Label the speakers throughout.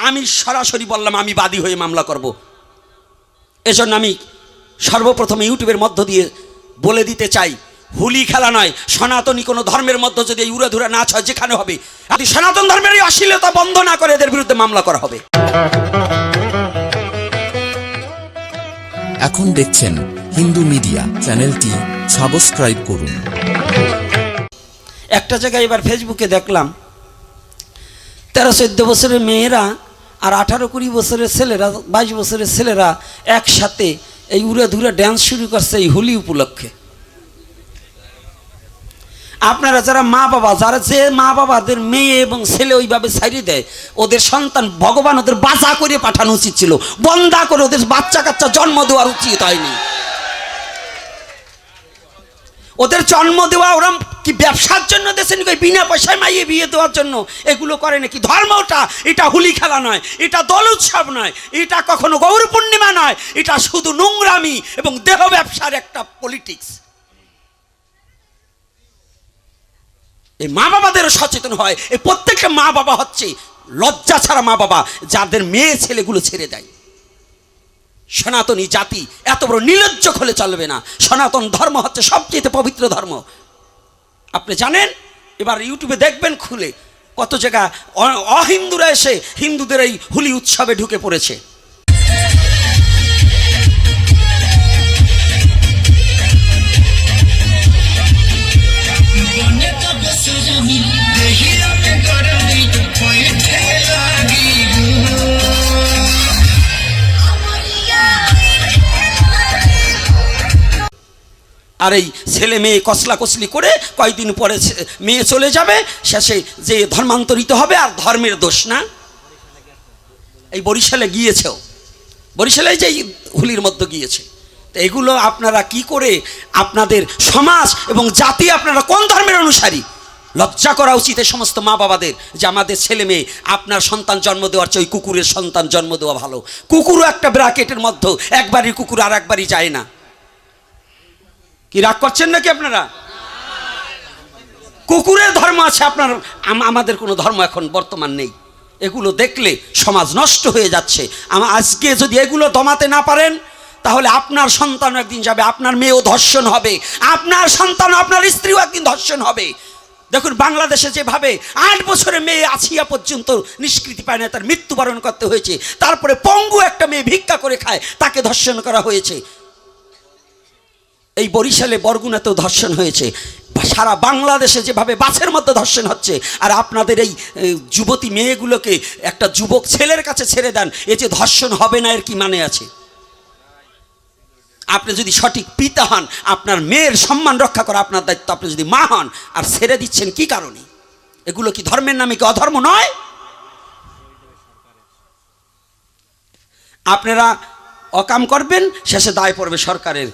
Speaker 1: আমি সরাসরি বললাম আমি বাদী হয়ে মামলা করব। এজন্য আমি সর্বপ্রথম ইউটিউবের মধ্য দিয়ে বলে দিতে চাই, হুলি খেলা নয়, সনাতনী কোনো ধর্মের মধ্যে যদি এই উড়াধুরা নাচ হয় যেখানে হবে, যদি সনাতন ধর্মের এই অশ্লীলতা বন্ধ না করে এদের বিরুদ্ধে মামলা করা হবে।
Speaker 2: এখন দেখছেন হিন্দু মিডিয়া, চ্যানেলটি সাবস্ক্রাইব করুন।
Speaker 1: একটা জায়গায় এবার ফেসবুকে দেখলাম 13-14 বছরের মেয়েরা আর 18-20 বছরের ছেলেরা, 22 বছরের ছেলেরা একসাথে এই উড়াধুরা ড্যান্স শুরু করছে এই হোলি উপলক্ষে। আপনারা যারা মা বাবা, যারা যে মা বাবাদের মেয়ে এবং ছেলে ওইভাবে ছাড়িয়ে দেয়, ওদের সন্তান ভগবান ওদের বাঁচা করে পাঠানো উচিত ছিল, বন্ধা করে ওদের বাচ্চা কাচ্চা জন্ম দেওয়ার উচিত হয়নি। ওদের জন্ম দেওয়া ওরা কি ব্যবসার জন্য দেশেন, বিনা পয়সায় মাইয়ে বিয়ে দেওয়ার জন্য এগুলো করে নাকি? ধর্মটা এটা হুলি খেলা নয়, এটা দোল উৎসব নয়, এটা কখনো গৌর পূর্ণিমা নয়, এটা শুধু নোংরামি এবং দেহ ব্যবসার একটা পলিটিক্স। এই মা বাবাদেরও সচেতন হয়। এই প্রত্যেকটা মা বাবা হচ্ছে লজ্জা ছাড়া মা বাবা, যাদের মেয়ে ছেলেগুলো ছেড়ে দেয়। সনাতনী জাতি এত বড় নির্লজ্জ হলে চলবে না। সনাতন ধর্ম হচ্ছে সবচেয়ে পবিত্র ধর্ম। আপনি জানেন, এবার ইউটিউবে দেখবেন খুলে, কত জায়গা অহিন্দুরা এসে হিন্দুদের এই হোলি উৎসবে ঢুকে পড়েছে। আর এই ছেলে মেয়ে কসলা কসলি করে কয়েকদিন পরে মেয়ে চলে যাবে, শেষে যে ধর্মান্তরিত হবে। আর ধর্মের দোষ না, এই বরিশালে গিয়েছেও, বরিশালে যে হোলির মধ্যে গিয়েছে। তো এগুলো আপনারা কি করে আপনাদের সমাজ এবং জাতি, আপনারা কোন ধর্মের অনুসারী? লজ্জা করা উচিত এই সমস্ত মা বাবাদের যে আমাদের ছেলে মেয়ে, আপনার সন্তান জন্ম দেওয়ার চেয়ে ওই কুকুরের সন্তান জন্ম দেওয়া ভালো। কুকুরও একটা ব্র্যাকেটের মধ্যে, একবারই কুকুর আর একবারই যায় না। কি রাগ করছেন নাকি আপনারা? কুকুরের ধর্ম আছে, আপনার আমাদের কোনো ধর্ম এখন বর্তমান নেই। এগুলো দেখলে সমাজ নষ্ট হয়ে যাচ্ছে। আজকে যদি এগুলো দমাতে না পারেন, তাহলে আপনার সন্তান একদিন যাবে, আপনার মেয়েও ধর্ষণ হবে, আপনার সন্তান আপনার স্ত্রীও একদিন ধর্ষণ হবে। দেখুন বাংলাদেশে যেভাবে 8 বছরের মেয়ে আসিয়া পর্যন্ত নিষ্কৃতি পায় না, তার মৃত্যুবরণ করতে হয়েছে। তারপরে পঙ্গু একটা মেয়ে ভিক্ষা করে খায়, তাকে ধর্ষণ করা হয়েছে। এই বরিশালে বরগুনাতেও ধর্ষণ হয়েছে। সারা বাংলাদেশে যেভাবে বাসের মধ্যে ধর্ষণ হচ্ছে, আর আপনাদের এই যুবতী মেয়েগুলোকে একটা যুবক ছেলের কাছে ছেড়ে দেন, এ যে ধর্ষণ হবে না এর কি মানে আছে? আপনি যদি সঠিক পিতা হন, আপনার মেয়ের সম্মান রক্ষা করা আপনার দায়িত্ব। আপনি যদি মা হন আর ছেড়ে দিচ্ছেন কি কারণে? এগুলো কি ধর্মের নামে কি অধর্ম নয়? আপনারা অকাম করবেন, শেষে দায় পড়বে সরকারের,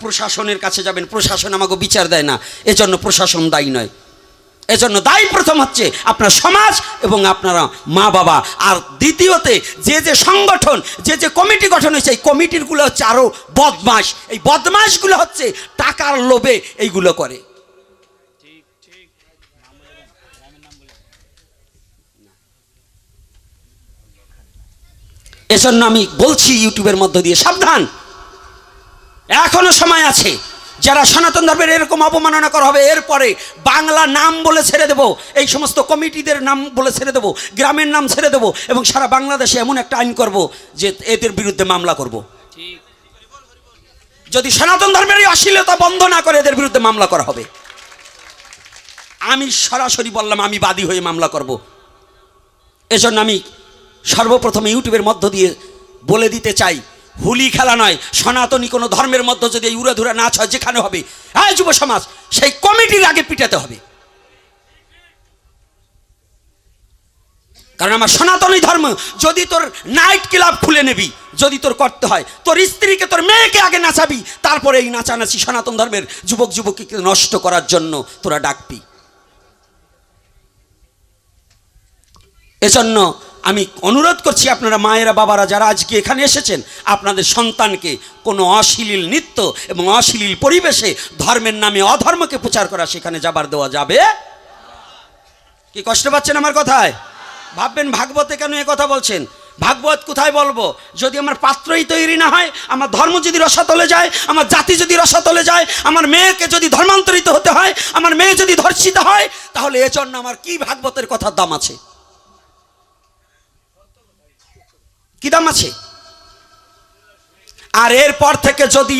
Speaker 1: প্রশাসনের কাছে যাবেন, প্রশাসন আমাকে বিচার দেয় না, এজন্য প্রশাসন দায়ী নয়। এজন্য দায়ী প্রথম হচ্ছে আপনার সমাজ এবং আপনারা মা বাবা। আর দ্বিতীয়তে যে যে সংগঠন, যে যে কমিটি গঠন হয়েছে, এই কমিটিরগুলো হচ্ছে আরও বদমাশ। এই বদমাশগুলো হচ্ছে টাকার লোভে এইগুলো করে। এজন্য আমি বলছি ইউটিউবের মধ্য দিয়ে, সাবধান, এখনো সময় আছে। যারা সনাতন ধর্মের এরকম অবমাননা করা হবে, এরপরে বাংলা নাম বলে ছেড়ে দেব, এই সমস্ত কমিটিদের নাম বলে ছেড়ে দেব, গ্রামের নাম ছেড়ে দেব, এবং সারা বাংলাদেশে এমন একটা আইন করব যে এদের বিরুদ্ধে মামলা করব। যদি সনাতন ধর্মের এই অশ্লীলতা বন্ধ না করে এদের বিরুদ্ধে মামলা করা হবে। আমি সরাসরি বললাম আমি বাদী হয়ে মামলা করব। এজন্য আমি সর্বপ্রথম ইউটিউবের মধ্য দিয়ে বলে দিতে চাই, হুলি খেলা নয়, সনাতনী কোনো ধর্মের মধ্যে যদি এই উড়াধুরা নাচ হয় যেখানে হবে, হ্যাঁ যুব সমাজ সেই কমিটির আগে পিটাতে হবে। কারণ আমার সনাতনী ধর্ম, যদি তোর নাইট ক্লাব খুলে নেবি, যদি তোর করতে হয়, তোর স্ত্রীকে তোর মেয়েকে আগে নাচাবি, তারপরে এই নাচানাচি সনাতন ধর্মের যুবক যুবতীকে নষ্ট করার জন্য তোরা ডাকবি। এজন্য আমি অনুরোধ করছি আপনারা মায়েরা বাবারা যারা আজকে এখানে এসেছেন, আপনাদের সন্তানকে কোনো অশ্লীল নৃত্য এবং অশ্লীল পরিবেশে ধর্মের নামে অধর্মকে প্রচার করা সেখানে যাবার দেওয়া যাবে। কি কষ্ট পাচ্ছেন আমার কথায়? ভাববেন ভাগবতে কেন এ কথা বলছেন? ভাগবত কোথায় বলবো যদি আমার পাত্রই তৈরি না হয়, আমার ধর্ম যদি রসাতলে যায়, আমার জাতি যদি রসাতলে যায়, আমার মেয়েকে যদি ধর্মান্তরিত হতে হয়, আমার মেয়ে যদি ধর্ষিত হয়, তাহলে এজন্য আমার কি ভাগবতের কথার দাম আছে? কি দাম আছে? আর এরপর থেকে যদি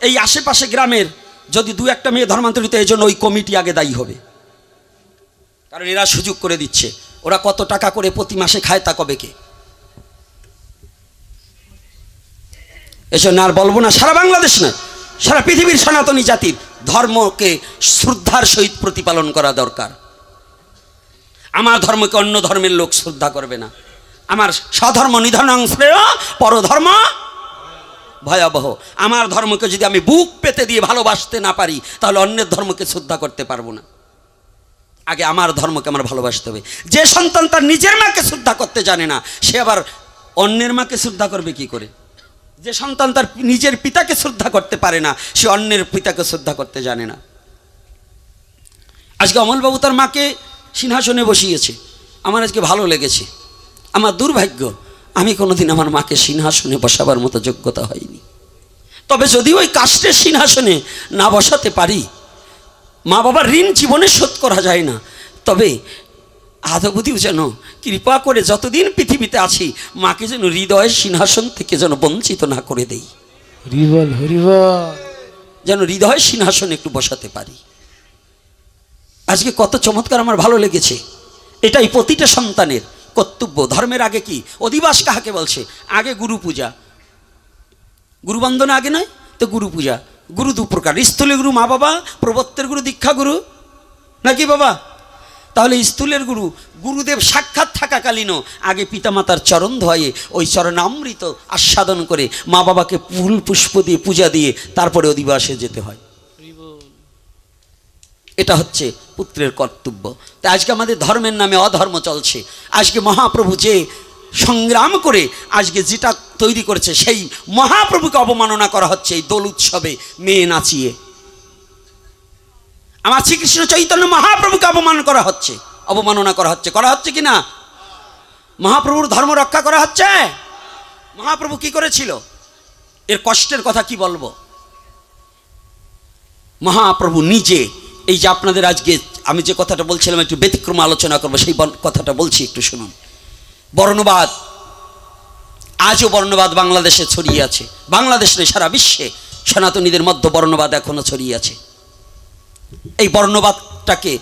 Speaker 1: এই আশেপাশে গ্রামের যদি দু একটা মেয়ে ধর্মান্তরিত, এই জন্য ওই কমিটি আগে দায়ী হবে, কারণ এরা সুযোগ করে দিচ্ছে। ওরা কত টাকা করে প্রতি মাসে খায় তা কবে কে? এজন্য আর বলবো না, সারা বাংলাদেশ নয়, সারা পৃথিবীর সনাতনী জাতির ধর্মকে শ্রদ্ধার সহিত প্রতিপালন করা দরকার। আমার ধর্মকে অন্য ধর্মের লোক শ্রদ্ধা করবে না। আমার স্বধর্ম নিধনং শ্রেয় পরধর্ম ভয়াবহ। আমার ধর্মকে যদি আমি বুক পেতে দিয়ে ভালোবাসতে না পারি, তাহলে অন্যের ধর্মকে শ্রদ্ধা করতে পারবো না। আগে আমার ধর্মকে আমার ভালোবাসতে হবে। যে সন্তান তার নিজের মাকে শ্রদ্ধা করতে জানে না, সে আবার অন্যের মাকে শ্রদ্ধা করবে কি করে? যে সন্তান তার নিজের পিতাকে শ্রদ্ধা করতে পারে না, সে অন্যের পিতাকে শ্রদ্ধা করতে জানে না। আজকে অমলবাবু তার মাকে সিংহাসনে বসিয়েছে, আমার আজকে ভালো লেগেছে। আমার দুর্ভাগ্য, আমি কোনোদিন আমার মাকে সিংহাসনে বসাবার মতো যোগ্যতা হয়নি। তবে যদি ওই কাষ্টের সিংহাসনে না বসাতে পারি, মা বাবার ঋণ জীবনে শোধ করা যায় না, তবে আদবুদিও যেন কৃপা করে যতদিন পৃথিবীতে আছি, মাকে যেন হৃদয়ের সিংহাসন থেকে যেন বঞ্চিত না করে দেই।
Speaker 3: হরিবল হরিবল।
Speaker 1: যেন হৃদয়ের সিংহাসনে একটু বসাতে পারি। আজকে কত চমৎকার, আমার ভালো লেগেছে। এটাই প্রতিটা সন্তানের কর্তব্য। ধর্মের আগে কি অধিবাস কাহাকে বলছে? আগে গুরু পূজা। গুরু বন্দনা আগে নয় তো গুরু পূজা। গুরু দু প্রকার, স্থূলের গুরু মা বাবা, প্রবত্তের গুরু দীক্ষা গুরু, নাকি বাবা? তাহলে স্থূলের গুরু গুরুদেব সাক্ষাৎ থাকাকালীনও আগে পিতামাতার চরণ ধোয়ে ওই চরণামৃত আস্বাদন করে মা বাবাকে ফুল পুষ্প দিয়ে পূজা দিয়ে তারপরে অধিবাসে যেতে হয়। এটা হচ্ছে পুত্রের কর্তব্য। তাই আজকে আমাদের ধর্মের নামে অধর্ম চলছে। আজকে মহাপ্রভু যে সংগ্রাম করে আজকে যেটা তৈরি করেছে, সেই মহাপ্রভুকে অবমাননা করা হচ্ছে এই দোল উৎসবে মেয়ে নাচিয়ে। আমার শ্রীকৃষ্ণ চৈতন্য মহাপ্রভুকে অবমাননা করা হচ্ছে কি না? মহাপ্রভুর ধর্ম রক্ষা করা হচ্ছে। মহাপ্রভু কি করেছিল? এর কষ্টের কথা কি বলবো? মহাপ্রভু নিজে, এই যে আপনাদের আজকে আমি যে কথাটা বলছিলাম একটু ব্যতিক্রম আলোচনা করবো, সেই কথাটা বলছি, একটু শুনুন। বর্ণবাদ, আজও বর্ণবাদ বাংলাদেশে ছড়িয়ে আছে। বাংলাদেশ নয়, সারা বিশ্বে সনাতনীদের মধ্যে বর্ণবাদ এখনো ছড়িয়ে আছে। এই বর্ণবাদটাকে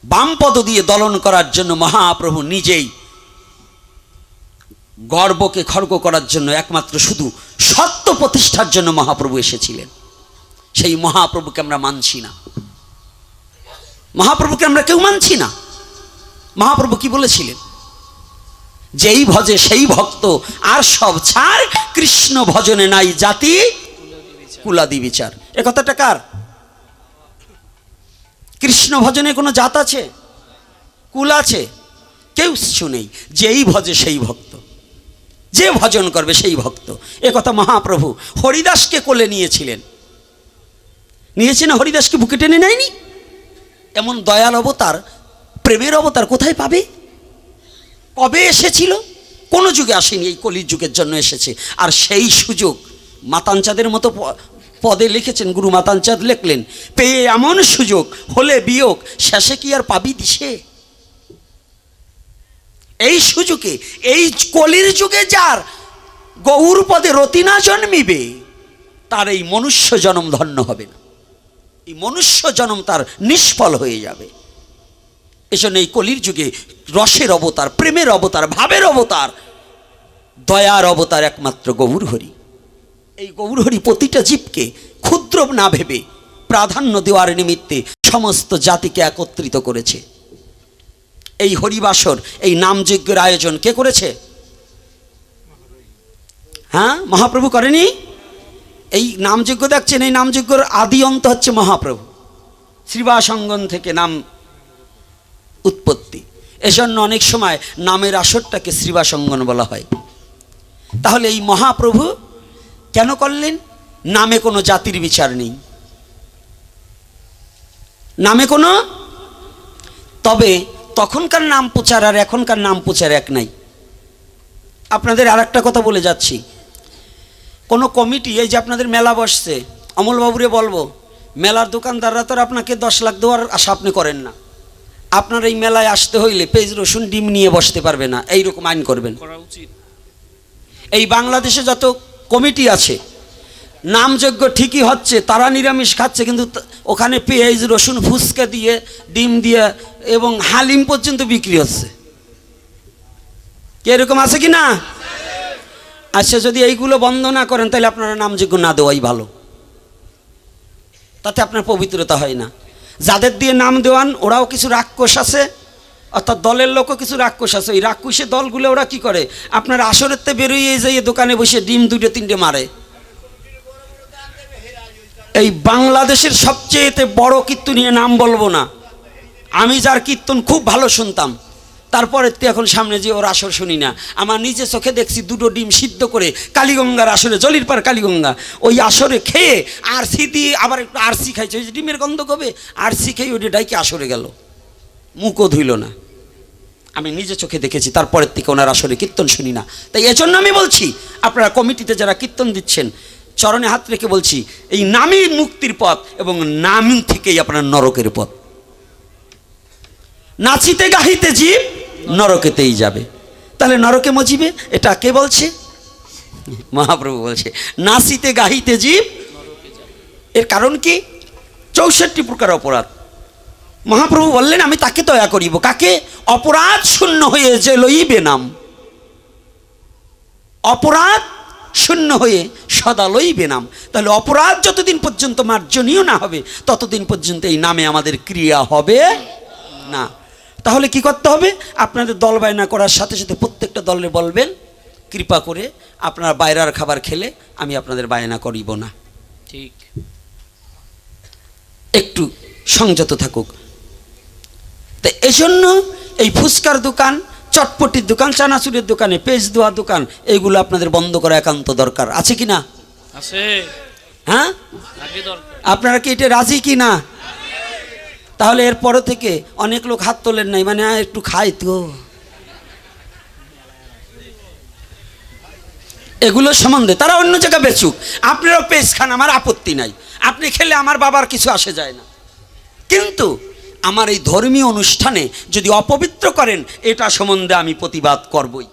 Speaker 1: বামপদ দিয়ে দলন করার জন্য মহাপ্রভু নিজেই গর্বকে খর্ব করার জন্য, একমাত্র শুধু সত্য প্রতিষ্ঠার জন্য মহাপ্রভু এসেছিলেন। সেই মহাপ্রভুকে আমরা মানছি না। মহাপ্রভুকে আমরা কেউ মানছি না। মহাপ্রভু কি বলেছিলেন? যেই ভজে সেই ভক্ত, আর সব ছাড়, কৃষ্ণ ভজনে নাই জাতি কুলাদি বিচার। এ কথাটা কার? কৃষ্ণ ভজনে কোনো জাত আছে? কুল আছে? কেউ শুনেই। যেই ভজে সেই ভক্ত, যে ভজন করবে সেই ভক্ত। এ কথা মহাপ্রভু হরিদাসকে কোলে নিয়েছিলেন। নিয়েছে না? হরিদাসকে বুকে টেনে নেয়নি? এমন দয়াল অবতার, প্রেমের অবতার কোথায় পাবে? কবে এসেছিল? কোনো যুগে আসেনি, এই কলির যুগের জন্য এসেছে। আর সেই সুযোগ মাতানচাঁদের মতো পদে লিখেছেন, গুরু মাতানচাঁদ লিখলেন, পেয়ে এমন সুযোগ হলে বিয়োগ, শেষে কি আর পাবি দিশে? এই সুযোগে, এই কলির যুগে যার গৌর পদে রতি না জন্মিবে, তার এই মনুষ্য জন্ম ধন্য হবে না। এই মনুষ্য জন্ম তার নিষ্ফল হয়ে যাবে। এজন্য এই কলির যুগে রসের অবতার, প্রেমের অবতার, ভাবের অবতার, দয়ার অবতার একমাত্র গৌরহরি। এই গৌরহরি প্রতিটা জীবকে ক্ষুদ্র না ভেবে প্রাধান্য দেওয়ার নিমিত্তে সমস্ত জাতিকে একত্রিত করেছে। এই হরিবাসর, এই নামযজ্ঞের আয়োজন কে করেছে? হ্যাঁ, মহাপ্রভু করেনি? এই নামযজ্ঞ দেখছেন, এই নামযজ্ঞের আদি অন্ত হচ্ছে মহাপ্রভু। শ্রীবাসঙ্গন থেকে নাম উৎপত্তি। এজন্য অনেক সময় নামের আসরটাকে শ্রীবাসঙ্গন বলা হয়। তাহলে এই মহাপ্রভু কেন করলেন? নামে কোনো জাতির বিচার নেই, নামে কোনো, তবে তখনকার নাম প্রচার আর এখনকার নাম প্রচার এক নাই। আপনাদের আর একটা কথা বলে যাচ্ছি, কোনো কমিটি, এই যে আপনাদের মেলা বসছে, অমলবাবুরে বলবো, মেলার দোকানদাররা তো আপনাকে 10 লাখ দেওয়ার আশা আপনি করেন না। আপনার এই মেলায় আসতে হইলে পেঁয়াজ রসুন ডিম নিয়ে বসতে পারবে না, এইরকম আইন করবেন। এই বাংলাদেশে যত কমিটি আছে নামযোগ্য ঠিকই হচ্ছে, তারা নিরামিষ খাচ্ছে, কিন্তু ওখানে পেঁয়াজ রসুন ফুচকা দিয়ে ডিম দিয়ে এবং হালিম পর্যন্ত বিক্রি হচ্ছে। কি এরকম আছে কি না? আচ্ছা, যদি এইগুলো বন্ধ না করেন তাহলে আপনারা নামযোগ্য না দেওয়াই ভালো, তাতে আপনার পবিত্রতা হয় না। যাদের দিয়ে নাম দেওয়ান ওরাও কিছু রাক্ষস আছে, অর্থাৎ দলের লোকও কিছু রাক্ষস আছে। ওই রাক্ষসের দলগুলো ওরা কি করে, আপনার আসরেরতে বেরোয় যাই দোকানে বসে ডিম 2-3টে মারে। এই বাংলাদেশের সবচেয়ে বড় কীর্তনীয় নাম বলবো না, আমি যার কীর্তন খুব ভালো শুনতাম, তারপরে এখন সামনে যে ওর আসর শুনি না। আমার নিজে চোখে দেখছি 2টো ডিম সিদ্ধ করে কালীগঙ্গার আসরে, জলির পার কালীগঙ্গা, ওই আসরে খেয়ে আরসি দিয়ে আবার একটু আরসি খাইছে, ওই যে ডিমের গন্ধ কবে আরসি খেয়ে ওইটা ডাইকে আসরে গেল, মুখও ধুইল না। আমি নিজে চোখে দেখেছি, তারপরের থেকে ওনার আসরে কীর্তন শুনি না। তাই এজন্য আমি বলছি, আপনারা কমিটিতে যারা কীর্তন দিচ্ছেন, চরণে হাত রেখে বলছি, এই নামই মুক্তির পথ এবং নাম থেকেই আপনার নরকের পথ। নাচিতে গাহিতে জীব নরকেতেই যাবে, তাহলে নরকে মজিবে, এটা কে বলছে? মহাপ্রভু বলছে, নাচিতে গাহিতে জীব। এর কারণ কি? 64 প্রকার অপরাধ। মহাপ্রভু বললেন, আমি তাকে দয়া করিব, কাকে? অপরাধ শূন্য হয়ে যে লইবে নাম, অপরাধ শূন্য হয়ে সদা লইবে নাম। তাহলে অপরাধ যতদিন পর্যন্ত মার্জনীয় না হবে ততদিন পর্যন্ত এই নামে আমাদের ক্রিয়া হবে না। তাহলে কি করতে হবে? আপনাদের দল বায়না করার সাথে সাথে প্রত্যেকটা দলে বলবেন, কৃপা করে আপনারা বাইরের খাবার খেলে আমি আপনাদের বায়না করিব না,
Speaker 3: ঠিক,
Speaker 1: একটু সংযত থাকুক। তো এই জন্য এই ফুচকার দোকান, চটপটির দোকান, চানাচুরের দোকানে, পেঁয়াজ দেওয়ার দোকান, এইগুলো আপনাদের বন্ধ করা একান্ত দরকার। আছে কি না?
Speaker 3: আছে।
Speaker 1: হ্যাঁ, আপনারা কি এটা রাজি কি না? তাহলে এরপর থেকে অনেক লোক হাত তোলেন নাই, মানে একটু খাই তো, এগুলো সম্বন্ধে তারা অন্য জায়গায় বেচুক, আপনারাও পেঁয়াজ খান, আমার আপত্তি নাই, আপনি খেলে আমার বাবার কিছু আসে যায় না। কিন্তু আমার এই ধর্মীয় অনুষ্ঠানে যদি অপবিত্র করেন, এটা সম্বন্ধে আমি প্রতিবাদ করবই।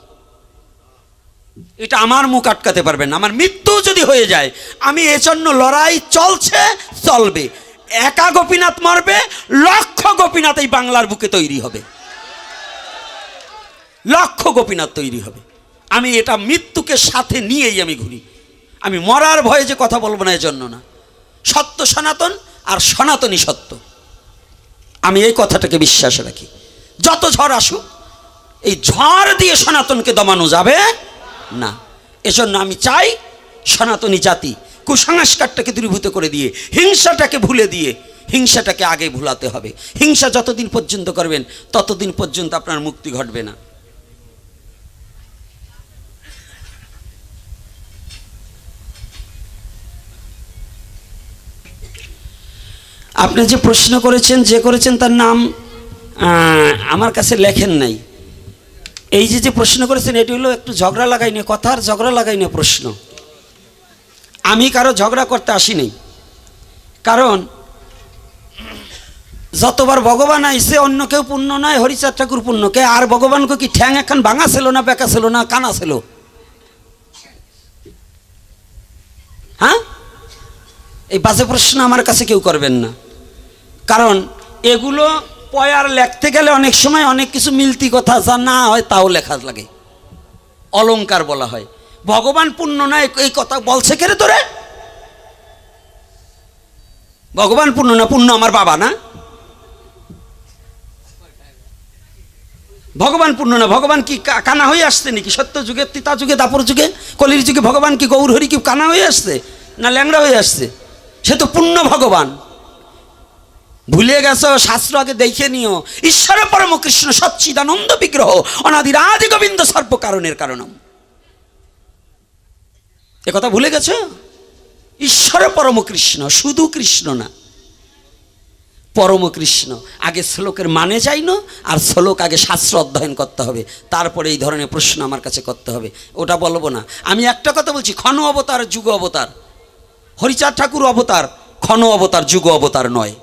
Speaker 1: এটা আমার মুখ আটকাতে পারবেন না। আমার মৃত্যু যদি হয়ে যায়, আমি এজন্য লড়াই চলছে, চলবে। একা গোপীনাথ মরবে, লক্ষ গোপীনাথ এই বাংলার বুকে তৈরি হবে, লক্ষ গোপীনাথ তৈরি হবে। আমি এটা মৃত্যুকে সাথে নিয়েই আমি ঘুরি। আমি মরার ভয়ে যে কথা বলবো না, এজন্য না। সত্য সনাতন, আর সনাতনই সত্য, আমি এই কথাটাকে বিশ্বাস রাখি। যত ঝড় আসুক, এই ঝড় দিয়ে সনাতনকে দমানো যাবে না। এজন্য আমি চাই সনাতনী জাতি কুসংস্কারটাকে দূরীভূত করে দিয়ে, হিংসাটাকে ভুলে দিয়ে, হিংসাটাকে আগে ভুলাতে হবে। হিংসা যতদিন পর্যন্ত করবেন ততদিন পর্যন্ত আপনার মুক্তি ঘটবে না। আপনি যে প্রশ্ন করেছেন, যে করেছেন তার নাম আমার কাছে লেখেন নাই। এই যে প্রশ্ন করেছেন, এটি হলো একটু ঝগড়া লাগাই না, কথার ঝগড়া লাগাই না প্রশ্ন। আমি কারো ঝগড়া করতে আসিনি, কারণ যতবার ভগবান আইসে অন্য কেউ পূর্ণ নয়, হরিচাঁদ ঠাকুর পূর্ণ কে। আর ভগবানকে কি ঠ্যাং এখন ভাঙা ছিল না, বেঁকা ছিল না, কানা ছিল? হ্যাঁ, এই বাজে প্রশ্ন আমার কাছে কেউ করবেন না, কারণ এগুলো পয়ার লেখতে গেলে অনেক সময় অনেক কিছু মিলতি কথা যা না হয় তাও লেখা লাগে, অলংকার বলা হয়। ভগবান পূর্ণ নয় এই কথা বলছে কে রে তোরে? ভগবান পূর্ণ না, পূর্ণ আমার বাবা না? ভগবান পূর্ণ না। ভগবান কি কানা হয়ে আসছে নাকি? সত্য যুগে, ত্রেতা যুগে, দাপর যুগে, কলির যুগে ভগবান কি গৌর হরি কি কানা হয়ে আসছে না ল্যাংড়া হয়ে আসছে? সে তো পূর্ণ ভগবান। ভুলে গেছো? শাস্ত্র আগে দেখে নিও। ঈশ্বর পরম কৃষ্ণ সচ্চিদানন্দ বিগ্রহ অনাদির আদি গোবিন্দ সর্ব কারণের কারণম। এ কথা ভুলে গেছো? ঈশ্বর পরম কৃষ্ণ, শুধু কৃষ্ণ না। পরম কৃষ্ণ। আগে শ্লোকের মানে চাইনো, আর শ্লোক আগে শাস্ত্র অধ্যয়ন করতে হবে, তারপরে এই ধরনের প্রশ্ন আমার কাছে করতে হবে। ওটা বলবো না। আমি একটা কথা বলছি, ক্ষণ অবতার যুগ অবতার। হরিচাঁদ ঠাকুর অবতার, ক্ষণ অবতার, যুগ অবতার নয়।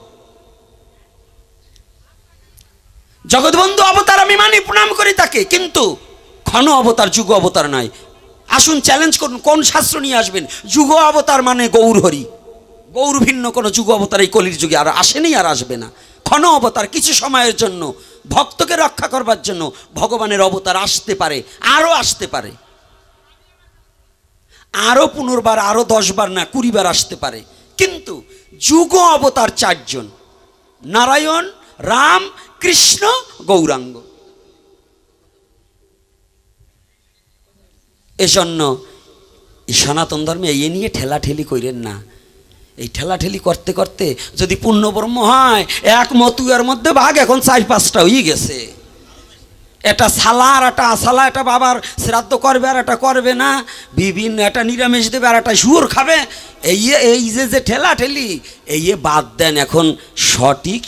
Speaker 1: জগৎবন্ধু অবতার আমি মানি, প্রণাম করি তাকে, কিন্তু ক্ষণ অবতার, যুগ অবতার নয়। আসুন চ্যালেঞ্জ করুন, কোন শাস্ত্র নিয়ে আসবেন? যুগ অবতার মানে গৌর হরি, গৌর ভিন্ন কোনো যুগ অবতার এই কলির যুগে আর আসেনি, আর আসবে না। ক্ষণ অবতার কিছু সময়ের জন্য, ভক্তকে রক্ষা করবার জন্য ভগবানের অবতার আসতে পারে, আরও আসতে পারে, আরও পুনর্বার, আরও 10 বার না 20 বার আসতে পারে। কিন্তু যুগ অবতার 4 জন, নারায়ণ, রাম, কৃষ্ণ, গৌরাঙ্গ। এজন্য এই সনাতন ধর্মে এই নিয়ে ঠেলাঠেলি করেন না। এই ঠেলাঠেলি করতে করতে যদি পূর্ণব্রহ্ম হয়, এক মতুয়ার মধ্যে ভাগ এখন 4-5টা হয়ে গেছে। এটা সালা আর একটা আসালা, এটা বাবার শ্রাদ্ধ করবে আর এটা করবে না, বিভিন্ন একটা নিরামিষ দেবে আর একটা শুয়োর খাবে। এই যে ঠেলাঠেলি, এই বাদ দেন। এখন সঠিক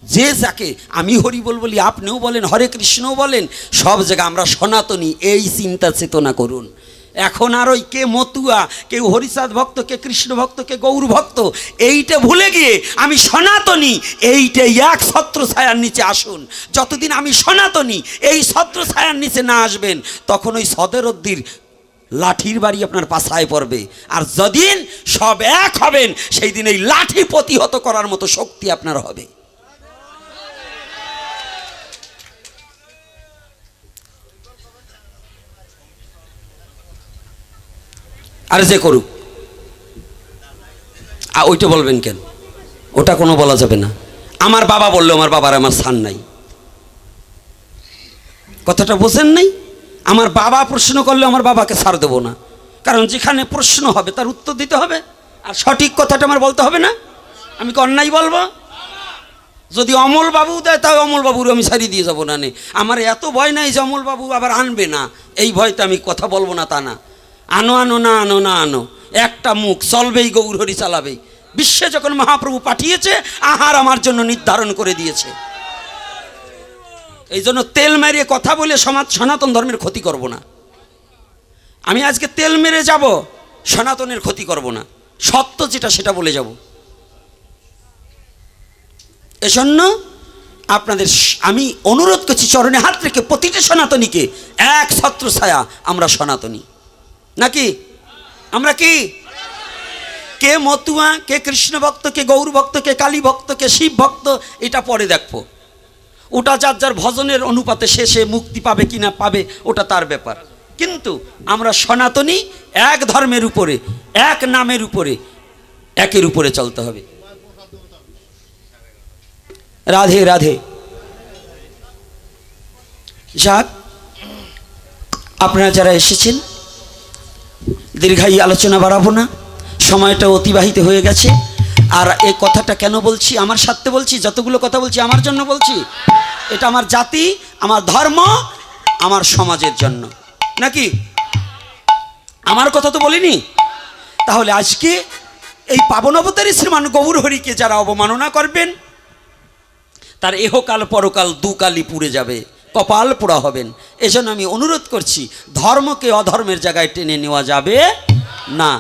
Speaker 1: যে যাকে আমি হরি বলি, আপনিও বলেন, হরে কৃষ্ণও বলেন, সব জায়গায় আমরা সনাতনী, এই চিন্তা চেতনা করুন। এখন আর ওই কে মতুয়া, কেউ হরিচাঁদ ভক্ত, কে কৃষ্ণ ভক্ত, কে গৌর ভক্ত, এইটা ভুলে গিয়ে আমি সনাতনী, এইটা এক ছত্র ছায়ার নিচে আসুন। যতদিন আমি সনাতনী এই ছত্র ছায়ার নিচে না আসবেন, তখন ওই সদেরদ্দির লাঠির বাড়ি আপনার পাছায় পড়বে। আর যেদিন সব এক হবেন, সেই দিন এই লাঠি প্রতিহত করার মতো শক্তি আপনার হবে। আর যে করুক, ওইটা বলবেন কেন? ওটা কোনো বলা যাবে না। আমার বাবা বললো, আমার বাবার আমার স্থান নাই। কথাটা বোঝেন নাই? আমার বাবা প্রশ্ন করলে আমার বাবাকে ছাড় দেবো না, কারণ যেখানে প্রশ্ন হবে তার উত্তর দিতে হবে, আর সঠিক কথাটা আমার বলতে হবে না। আমি কি অন্যায় বলবো? যদি অমল বাবু দেয়, তাও অমল বাবুর আমি ছাড়িয়ে দিয়ে যাবো না। আমার এত ভয় নাই যে অমল বাবু আবার আনবে না, এই ভয়তে আমি কথা বলবো না, তা না। আনো আনো না আনো না আনো, একটা মুখ, চলবেই গৌর হরি চালাবেই। বিশ্বে যখন মহাপ্রভু পাঠিয়েছে, আহার আমার জন্য নির্ধারণ করে দিয়েছে। এই জন্য তেল মেরে কথা বলে সনাতন ধর্মের ক্ষতি করব না। আমি আজকে তেল মেরে যাব, সনাতনের ক্ষতি করব না, সত্য যেটা সেটা বলে যাব। এজন্য আপনাদের আমি অনুরোধ করছি, চরণে হাত রেখে প্রতিটা সনাতনীকে, এক ছত্র ছায়া আমরা সনাতনী নাকি? আমরা কি? কে মতুয়া, কে কৃষ্ণ ভক্ত, কে গৌর ভক্ত, কে কালী ভক্ত, কে শিব ভক্ত, এটা পরে দেখবো। ওটা যার যার ভজনের অনুপাতে সে মুক্তি পাবে কি না পাবে, ওটা তার ব্যাপার। কিন্তু আমরা সনাতনী, এক ধর্মের উপরে, এক নামের উপরে, একের উপরে চলতে হবে। রাধে রাধে। যাক, আপনারা যারা এসেছেন, দীর্ঘায়ী আলোচনা বাড়াবো না, সময়টা অতিবাহিত হয়ে গেছে। আর এই কথাটা কেন বলছি? আমার স্বার্থে বলছি। যতগুলো কথা বলছি আমার জন্য বলছি। এটা আমার জাতি, আমার ধর্ম, আমার সমাজের জন্য, নাকি? আমার কথা তো বলিনি। তাহলে আজকে এই পাবন অবতারী শ্রীমান গৌর হরিকে যারা অবমাননা করবেন, তার এহকাল পরকাল দুকালই পুড়ে যাবে, কপাল পোড়া হবেন। এজন্য আমি অনুরোধ করছি, ধর্মকে অধর্মের জায়গায় টেনে নেওয়া যাবে না।